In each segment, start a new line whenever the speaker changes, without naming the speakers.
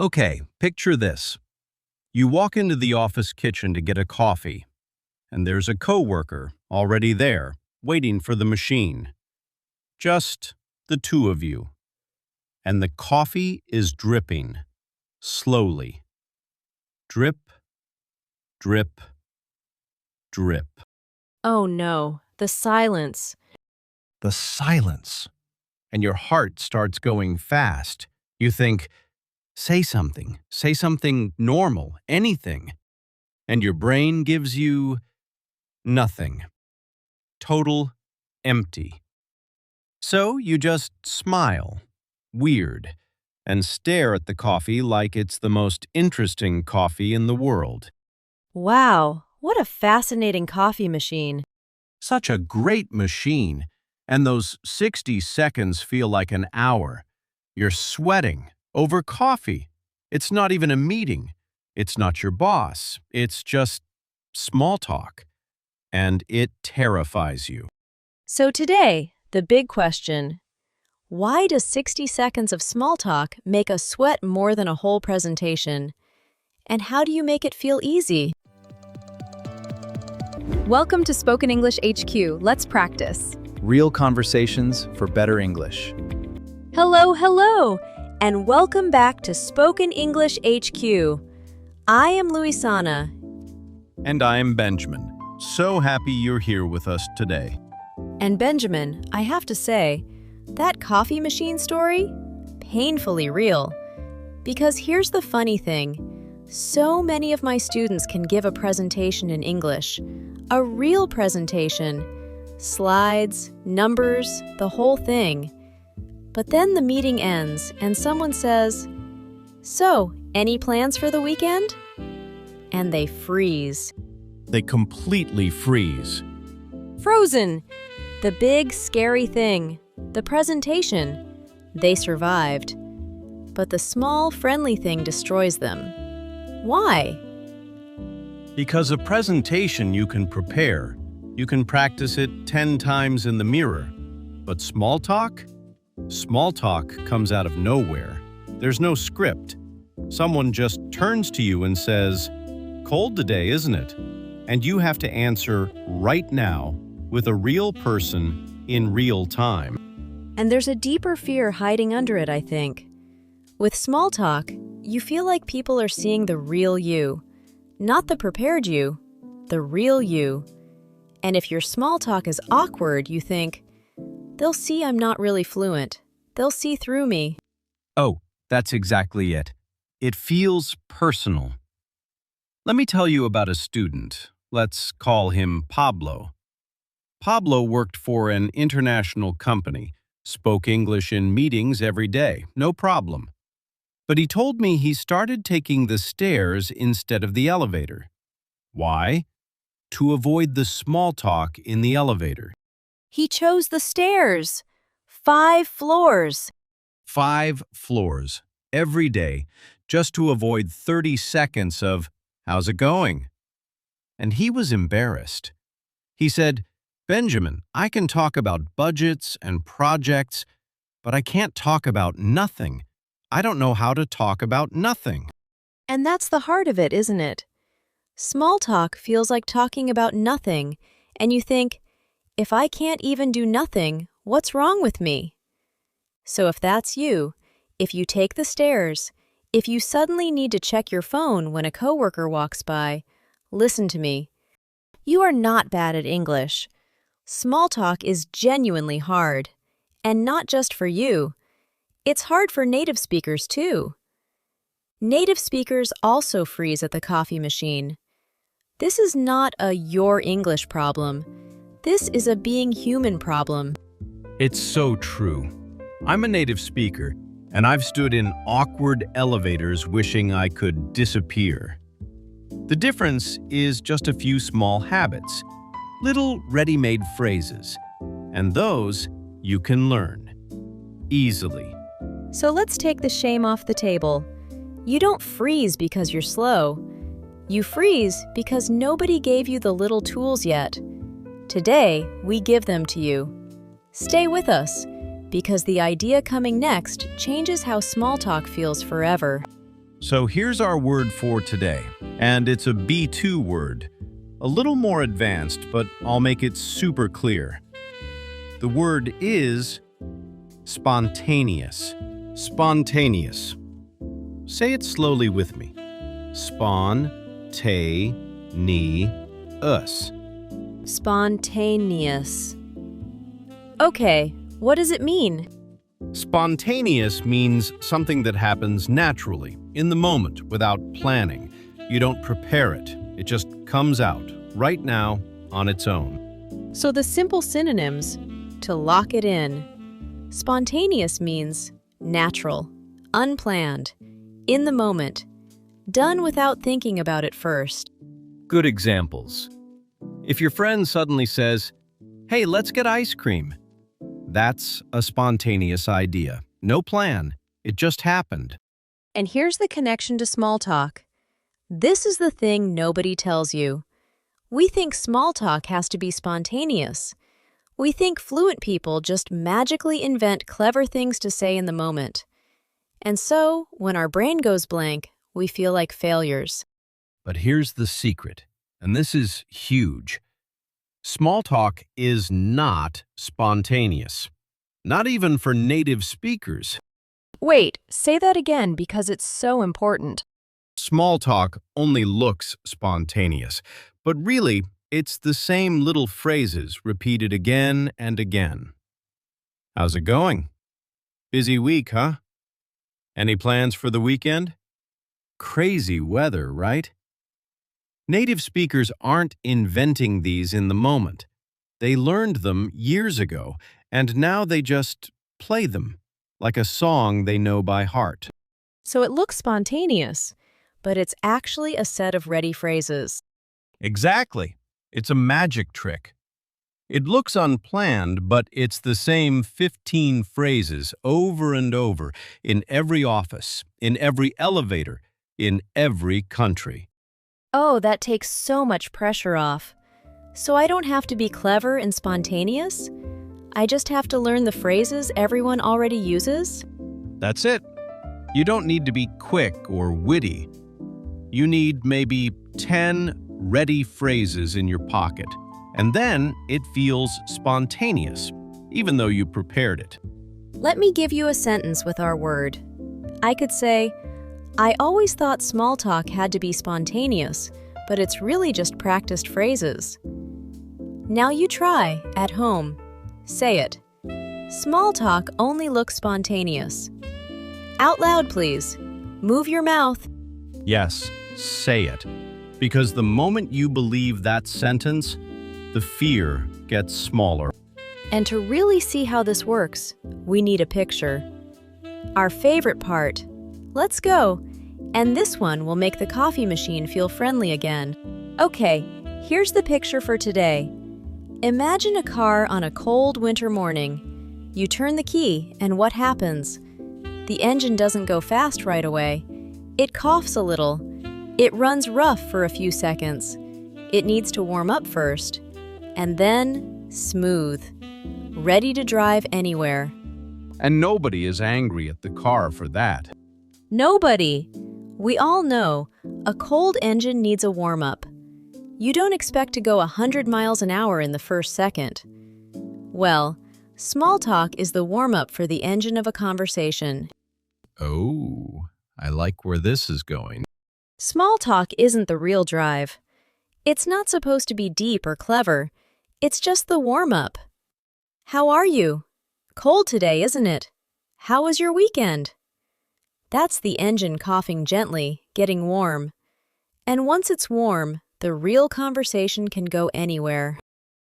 Okay, picture this. You walk into the office kitchen to get a coffee, and there's a coworker already there, waiting for the machine. Just the two of you. And the coffee is dripping, slowly. Drip, drip, drip.
Oh no, the silence.
The silence. And your heart starts going fast. You think, say something normal, anything. And your brain gives you nothing. Total empty. So you just smile, weird, and stare at the coffee like it's the most interesting coffee in the world.
Wow, what a fascinating coffee machine.
Such a great machine, and those 60 seconds feel like an hour. You're sweating over coffee. It's not even a meeting. It's not your boss. It's just small talk. And it terrifies you.
So today, the big question: why does 60 seconds of small talk make us sweat more than a whole presentation? And how do you make it feel easy?
Welcome to Spoken English HQ. Let's practice.
Real conversations for better English.
Hello, and welcome back to Spoken English HQ. I am Luisana.
And I am Benjamin. So happy you're here with us today.
And Benjamin, I have to say, that coffee machine story? Painfully real. Because here's the funny thing. So many of my students can give a presentation in English. A real presentation. Slides, numbers, the whole thing. But then the meeting ends and someone says, "So, any plans for the weekend?" And they freeze.
They completely freeze.
Frozen! The big, scary thing. The presentation. They survived. But the small, friendly thing destroys them. Why?
Because a presentation you can prepare. You can practice it 10 times in the mirror. But small talk? Small talk comes out of nowhere. There's no script. Someone just turns to you and says, "Cold today, isn't it?" And you have to answer right now with a real person in real time.
And there's a deeper fear hiding under it, I think. With small talk, you feel like people are seeing the real you. Not the prepared you, the real you. And if your small talk is awkward, you think, they'll see I'm not really fluent. They'll see through me.
Oh, that's exactly it. It feels personal. Let me tell you about a student. Let's call him Pablo. Pablo worked for an international company, spoke English in meetings every day, no problem. But he told me he started taking the stairs instead of the elevator. Why? To avoid the small talk in the elevator.
He chose the stairs. 5 floors.
5 floors, every day, just to avoid 30 seconds of, "How's it going?" And he was embarrassed. He said, "Benjamin, I can talk about budgets and projects, but I can't talk about nothing. I don't know how to talk about nothing."
And that's the heart of it, isn't it? Small talk feels like talking about nothing, and you think, if I can't even do nothing, what's wrong with me? So if that's you, if you take the stairs, if you suddenly need to check your phone when a coworker walks by, listen to me. You are not bad at English. Small talk is genuinely hard. And not just for you. It's hard for native speakers too. Native speakers also freeze at the coffee machine. This is not a your English problem. This is a being human problem.
It's so true. I'm a native speaker, and I've stood in awkward elevators wishing I could disappear. The difference is just a few small habits, little ready-made phrases, and those you can learn easily.
So let's take the shame off the table. You don't freeze because you're slow. You freeze because nobody gave you the little tools yet. Today, we give them to you. Stay with us, because the idea coming next changes how small talk feels forever.
So here's our word for today, and it's a B2 word. A little more advanced, but I'll make it super clear. The word is spontaneous. Spontaneous. Say it slowly with me. Spontaneous.
Spontaneous. Okay, what does it mean?
Spontaneous means something that happens naturally, in the moment, without planning. You don't prepare it. It just comes out, right now, on its own.
So the simple synonyms to lock it in. Spontaneous means natural, unplanned, in the moment, done without thinking about it first.
Good examples. If your friend suddenly says, "Hey, let's get ice cream," that's a spontaneous idea. No plan. It just happened.
And here's the connection to small talk. This is the thing nobody tells you. We think small talk has to be spontaneous. We think fluent people just magically invent clever things to say in the moment. And so, when our brain goes blank, we feel like failures.
But here's the secret, and this is huge. Small talk is not spontaneous. Not even for native speakers.
Wait, say that again because it's so important.
Small talk only looks spontaneous, but really, it's the same little phrases repeated again and again. How's it going? Busy week, huh? Any plans for the weekend? Crazy weather, right? Native speakers aren't inventing these in the moment. They learned them years ago, and now they just play them, like a song they know by heart.
So it looks spontaneous, but it's actually a set of ready phrases.
Exactly. It's a magic trick. It looks unplanned, but it's the same 15 phrases over and over in every office, in every elevator, in every country.
Oh, that takes so much pressure off. So I don't have to be clever and spontaneous? I just have to learn the phrases everyone already uses?
That's it. You don't need to be quick or witty. You need maybe 10 ready phrases in your pocket, and then it feels spontaneous, even though you prepared it.
Let me give you a sentence with our word. I could say, I always thought small talk had to be spontaneous, but it's really just practiced phrases. Now you try, at home. Say it. Small talk only looks spontaneous. Out loud, please. Move your mouth.
Yes, say it. Because the moment you believe that sentence, the fear gets smaller.
And to really see how this works, we need a picture. Our favorite part. Let's go. And this one will make the coffee machine feel friendly again. Okay, here's the picture for today. Imagine a car on a cold winter morning. You turn the key, and what happens? The engine doesn't go fast right away. It coughs a little. It runs rough for a few seconds. It needs to warm up first. And then, smooth. Ready to drive anywhere.
And nobody is angry at the car for that.
Nobody. We all know a cold engine needs a warm-up. You don't expect to go 100 miles an hour in the first second. Well, small talk is the warm-up for the engine of a conversation.
Oh, I like where this is going.
Small talk isn't the real drive. It's not supposed to be deep or clever. It's just the warm-up. How are you? Cold today, isn't it? How was your weekend? That's the engine coughing gently, getting warm. And once it's warm, the real conversation can go anywhere.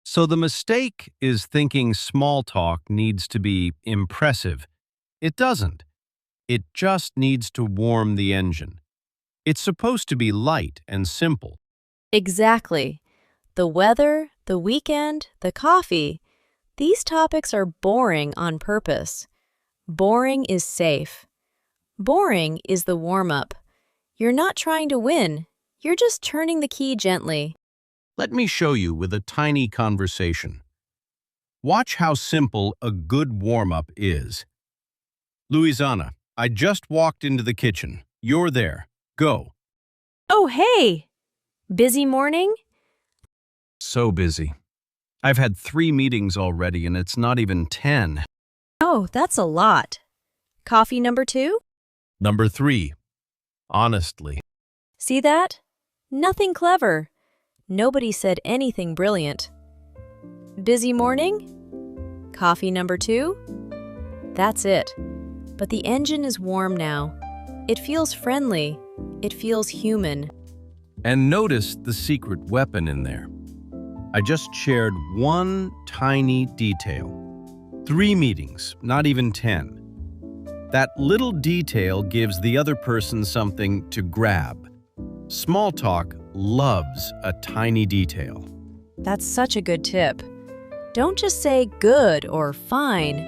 So the mistake is thinking small talk needs to be impressive. It doesn't. It just needs to warm the engine. It's supposed to be light and simple.
Exactly. The weather, the weekend, the coffee, these topics are boring on purpose. Boring is safe. Boring is the warm-up. You're not trying to win. You're just turning the key gently.
Let me show you with a tiny conversation. Watch how simple a good warm-up is. Luisana, I just walked into the kitchen. You're there. Go.
Oh, hey! Busy morning?
So busy. I've had 3 meetings already and it's not even 10.
Oh, that's a lot. Coffee number 2?
Number 3. Honestly.
See that? Nothing clever. Nobody said anything brilliant. Busy morning? Coffee number 2? That's it. But the engine is warm now. It feels friendly. It feels human.
And notice the secret weapon in there. I just shared one tiny detail. 3 meetings, not even 10. That little detail gives the other person something to grab. Small talk loves a tiny detail.
That's such a good tip. Don't just say good or fine.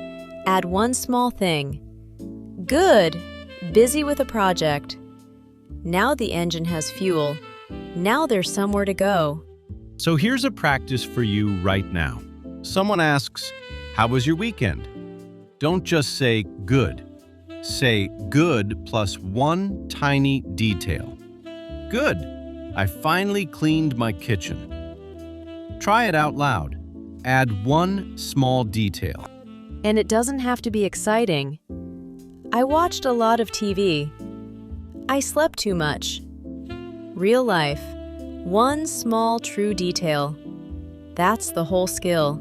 Add one small thing. Good, busy with a project. Now the engine has fuel. Now there's somewhere to go.
So here's a practice for you right now. Someone asks, "How was your weekend?" Don't just say good. Say good plus one tiny detail. Good. I finally cleaned my kitchen. Try it out loud. Add one small detail.
And it doesn't have to be exciting. I watched a lot of TV. I slept too much. Real life. One small true detail. That's the whole skill.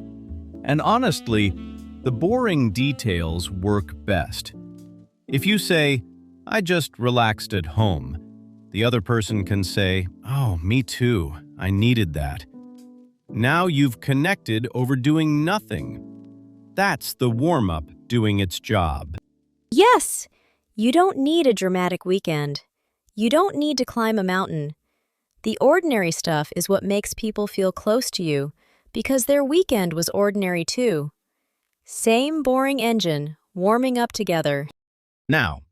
And honestly, the boring details work best. If you say, "I just relaxed at home," the other person can say, "Oh, me too. I needed that." Now you've connected over doing nothing. That's the warm-up doing its job.
Yes! You don't need a dramatic weekend. You don't need to climb a mountain. The ordinary stuff is what makes people feel close to you because their weekend was ordinary too. Same boring engine, warming up together.
Now,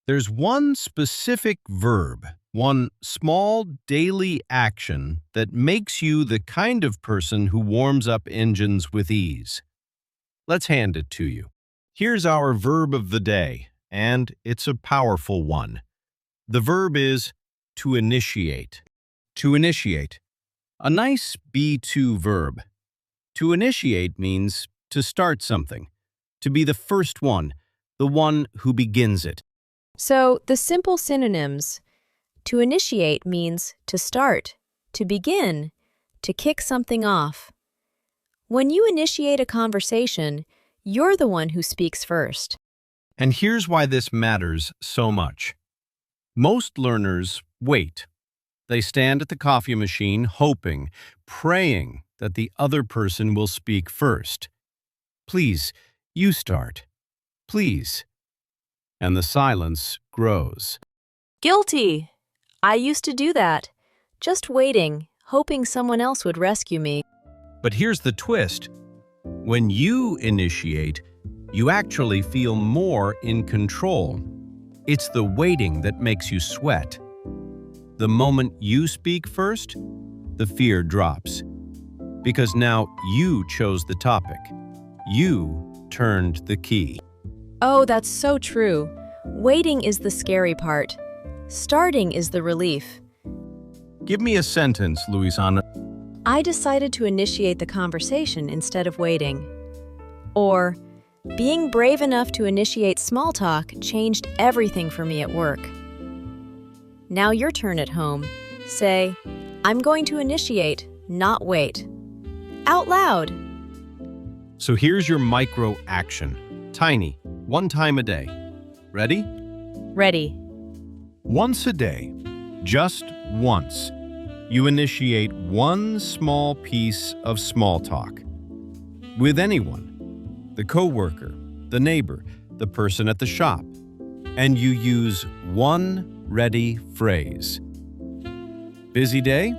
there's one specific verb, one small daily action that makes you the kind of person who warms up engines with ease. Let's hand it to you. Here's our verb of the day, and it's a powerful one. The verb is to initiate. To initiate. A nice be-to verb. To initiate means to start something, to be the first one, the one who begins it.
So, the simple synonyms. To initiate means to start, to begin, to kick something off. When you initiate a conversation, you're the one who speaks first.
And here's why this matters so much. Most learners wait. They stand at the coffee machine hoping, praying that the other person will speak first. "Please, you start. Please." And the silence grows.
Guilty! I used to do that. Just waiting, hoping someone else would rescue me.
But here's the twist. When you initiate, you actually feel more in control. It's the waiting that makes you sweat. The moment you speak first, the fear drops. Because now you chose the topic. You turned the key.
Oh, that's so true. Waiting is the scary part. Starting is the relief.
Give me a sentence, Luisana.
I decided to initiate the conversation instead of waiting. Or, being brave enough to initiate small talk changed everything for me at work. Now your turn at home. Say, I'm going to initiate, not wait. Out loud.
So here's your micro action. Tiny, one time a day. Ready?
Ready.
Once a day, just once, you initiate one small piece of small talk. With anyone, the coworker, the neighbor, the person at the shop. And you use one ready phrase. Busy day?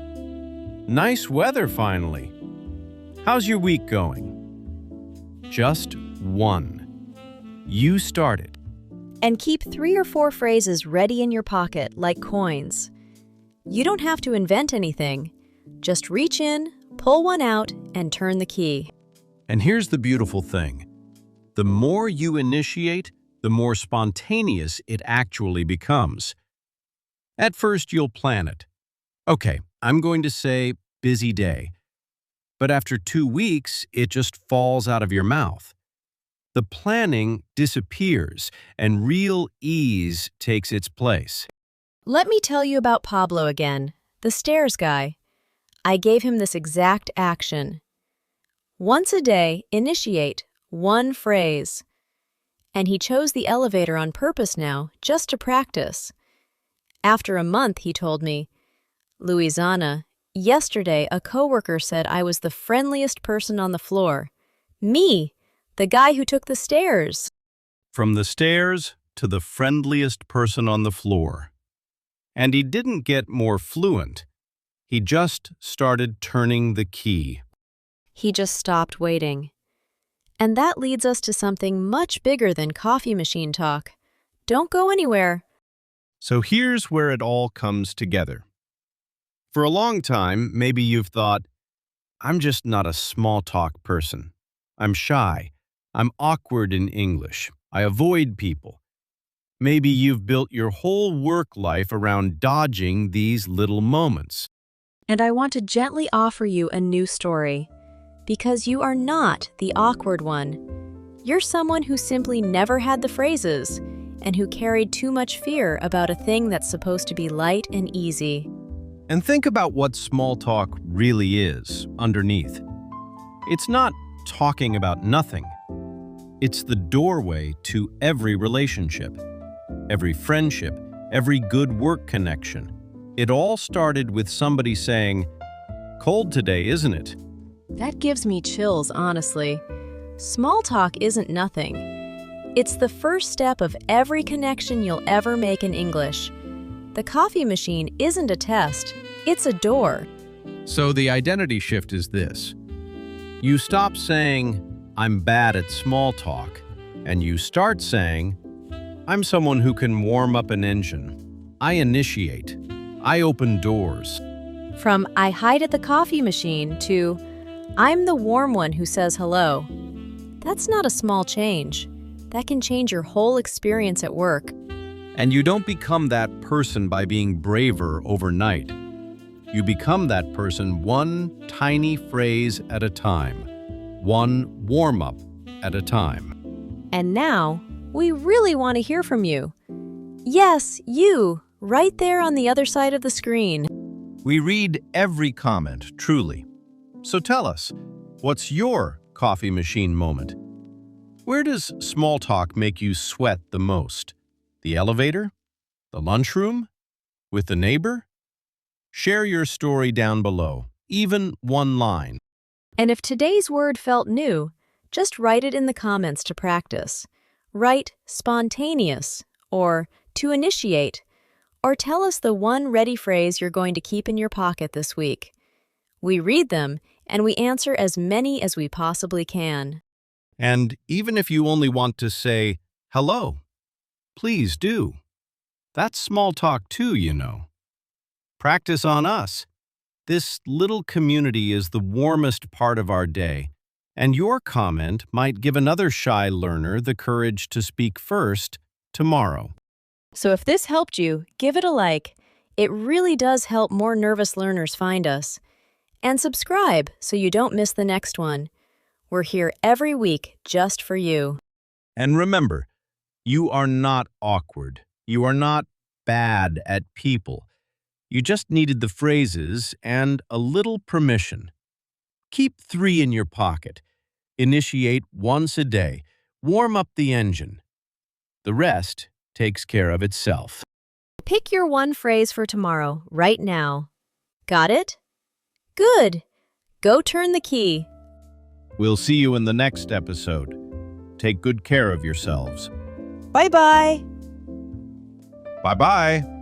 Nice weather finally. How's your week going? Just one. You start it.
And keep 3 or 4 phrases ready in your pocket like coins. You don't have to invent anything. Just reach in, pull one out, and turn the key.
And here's the beautiful thing. The more you initiate, the more spontaneous it actually becomes. At first, you'll plan it. Okay, I'm going to say busy day. But after 2 weeks, it just falls out of your mouth. The planning disappears and real ease takes its place.
Let me tell you about Pablo again, the stairs guy. I gave him this exact action. Once a day, initiate one phrase. And he chose the elevator on purpose now, just to practice. After a month, he told me, "Luisana, yesterday a coworker said I was the friendliest person on the floor. Me, the guy who took the stairs."
From the stairs to the friendliest person on the floor. And he didn't get more fluent. He just started turning the key.
He just stopped waiting. And that leads us to something much bigger than coffee machine talk. Don't go anywhere.
So here's where it all comes together. For a long time, maybe you've thought, I'm just not a small talk person. I'm shy. I'm awkward in English. I avoid people. Maybe you've built your whole work life around dodging these little moments.
And I want to gently offer you a new story. Because you are not the awkward one. You're someone who simply never had the phrases and who carried too much fear about a thing that's supposed to be light and easy.
And think about what small talk really is underneath. It's not talking about nothing. It's the doorway to every relationship, every friendship, every good work connection. It all started with somebody saying, "Cold today, isn't it?"
That gives me chills, honestly. Small talk isn't nothing. It's the first step of every connection you'll ever make in English. The coffee machine isn't a test, it's a door.
So the identity shift is this. You stop saying, "I'm bad at small talk," and you start saying, "I'm someone who can warm up an engine. I initiate. I open doors."
From "I hide at the coffee machine" to "I'm the warm one who says hello." That's not a small change. That can change your whole experience at work.
And you don't become that person by being braver overnight. You become that person one tiny phrase at a time, one warm-up at a time.
And now, we really want to hear from you. Yes, you, right there on the other side of the screen.
We read every comment, truly. So tell us, what's your coffee machine moment? Where does small talk make you sweat the most? The elevator? The lunchroom? With the neighbor? Share your story down below, even one line.
And if today's word felt new, just write it in the comments to practice. Write spontaneous, or to initiate, or tell us the one ready phrase you're going to keep in your pocket this week. We read them, and we answer as many as we possibly can.
And even if you only want to say, "Hello," please do. That's small talk too, you know. Practice on us. This little community is the warmest part of our day, and your comment might give another shy learner the courage to speak first tomorrow.
So if this helped you, give it a like. It really does help more nervous learners find us. And subscribe so you don't miss the next one. We're here every week just for you.
And remember, you are not awkward. You are not bad at people. You just needed the phrases and a little permission. Keep 3 in your pocket. Initiate once a day. Warm up the engine. The rest takes care of itself.
Pick your one phrase for tomorrow, right now. Got it? Good. Go turn the key.
We'll see you in the next episode. Take good care of yourselves.
Bye-bye.
Bye-bye.